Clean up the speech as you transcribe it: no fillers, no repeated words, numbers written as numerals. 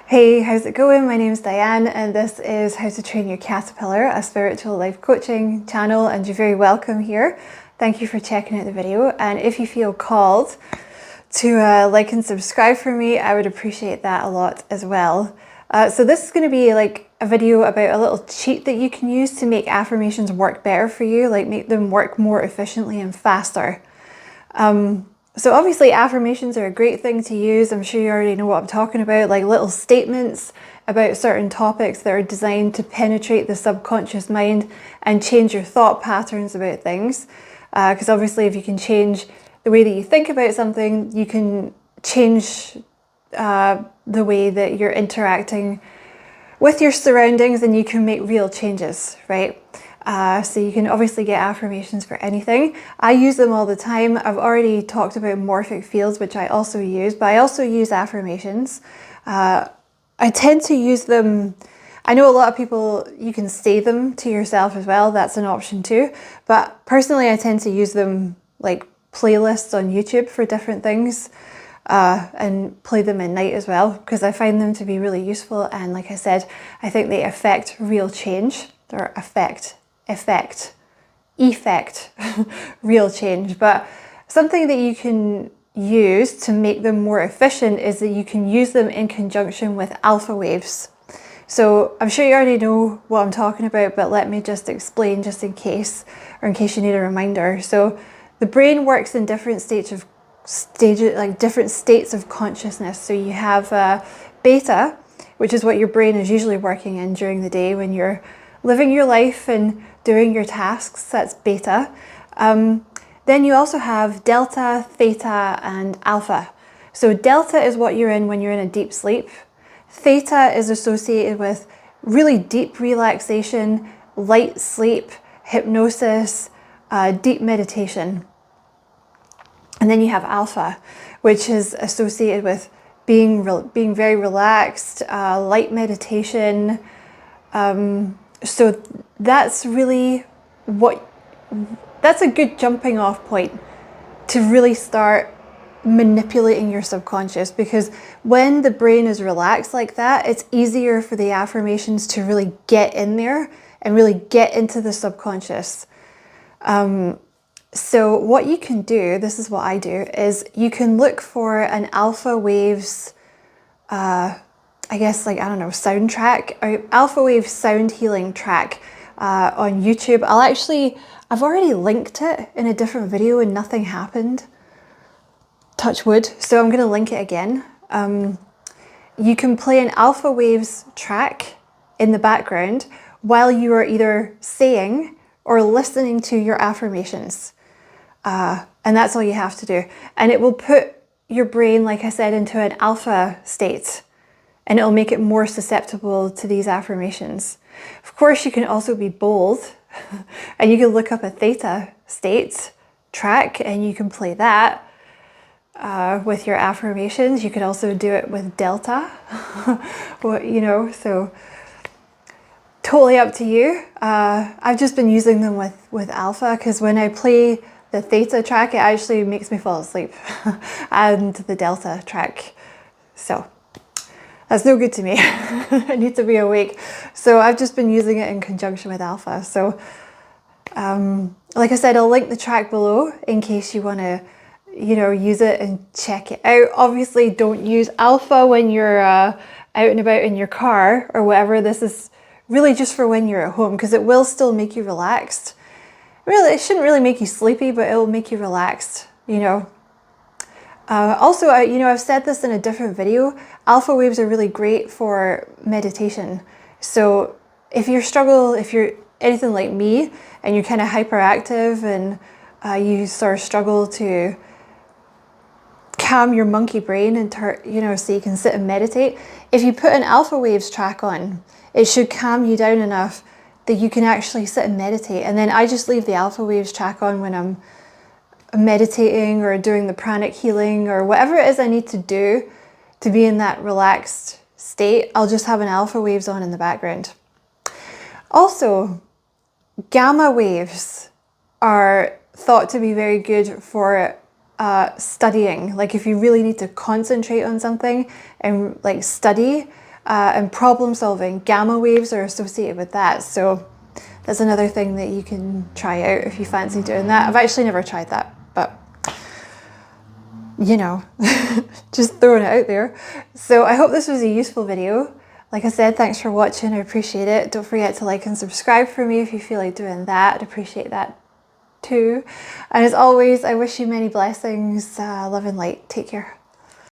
Hey, how's it going? My name is Diane and this is How to Train Your Caterpillar, a spiritual life coaching channel, and you're very welcome here. Thank you for checking out the video, and if you feel called to like and subscribe for me, I would appreciate that a lot as well. So this is going to be like a video about a little cheat that you can use to make affirmations work better for you, like make them work more efficiently and faster. So obviously affirmations are a great thing to use. I'm sure you already know what I'm talking about, like little statements about certain topics that are designed to penetrate the subconscious mind and change your thought patterns about things. Because obviously if you can change the way that you think about something, you can change the way that you're interacting with your surroundings, and you can make real changes, right? So you can obviously get affirmations for anything. I use them all the time. I've already talked about morphic fields, which I also use, but I also use affirmations. I tend to use them. I know a lot of people, you can say them to yourself as well. That's an option too. But personally, I tend to use them like playlists on YouTube for different things. And play them at night as well, because I find them to be really useful, and like I said, I think they affect real change, or effect real change. But something that you can use to make them more efficient is that you can use them in conjunction with alpha waves. So I'm sure you already know what I'm talking about, but let me just explain just in case, or in case you need a reminder. So the brain works in different different states of consciousness. So you have beta, which is what your brain is usually working in during the day when you're living your life and doing your tasks. That's beta. Then you also have delta, theta, and alpha. So delta is what you're in when you're in a deep sleep. Theta is associated with really deep relaxation, light sleep, hypnosis, deep meditation. And then you have alpha, which is associated with being very relaxed, light meditation. So that's really that's a good jumping off point to really start manipulating your subconscious, because when the brain is relaxed like that, it's easier for the affirmations to really get in there and really get into the subconscious. So what you can do, this is what I do, is you can look for an alpha waves, I guess, like, I don't know, soundtrack, or alpha wave sound healing track on YouTube. I've already linked it in a different video and nothing happened. Touch wood. So I'm going to link it again. You can play an alpha waves track in the background while you are either saying or listening to your affirmations. And that's all you have to do. And it will put your brain, like I said, into an alpha state, and it'll make it more susceptible to these affirmations. Of course, you can also be bold and you can look up a theta state track and you can play that with your affirmations. You could also do it with delta, so totally up to you. I've just been using them with alpha, because when I play the theta track, it actually makes me fall asleep, and the delta track, so that's no good to me. I need to be awake. So I've just been using it in conjunction with alpha. So like I said, I'll link the track below in case you want to use it and check it out. Obviously don't use alpha when you're out and about in your car or whatever. This is really just for when you're at home, because it will still make you relaxed. Really, it shouldn't really make you sleepy, but it will make you relaxed, Also, I've said this in a different video, alpha waves are really great for meditation. So if you're anything like me and you're kind of hyperactive and you sort of struggle to calm your monkey brain and so you can sit and meditate, if you put an alpha waves track on, it should calm you down enough that you can actually sit and meditate. And then I just leave the alpha waves track on when I'm meditating or doing the pranic healing or whatever it is I need to do to be in that relaxed state. I'll just have an alpha waves on in the background. Also, gamma waves are thought to be very good for studying. Like if you really need to concentrate on something and like study, and problem solving. Gamma waves are associated with that. So that's another thing that you can try out if you fancy doing that. I've actually never tried that, but you know, just throwing it out there. So I hope this was a useful video. Like I said, thanks for watching. I appreciate it. Don't forget to like and subscribe for me if you feel like doing that. I'd appreciate that too. And as always, I wish you many blessings, love and light. Take care.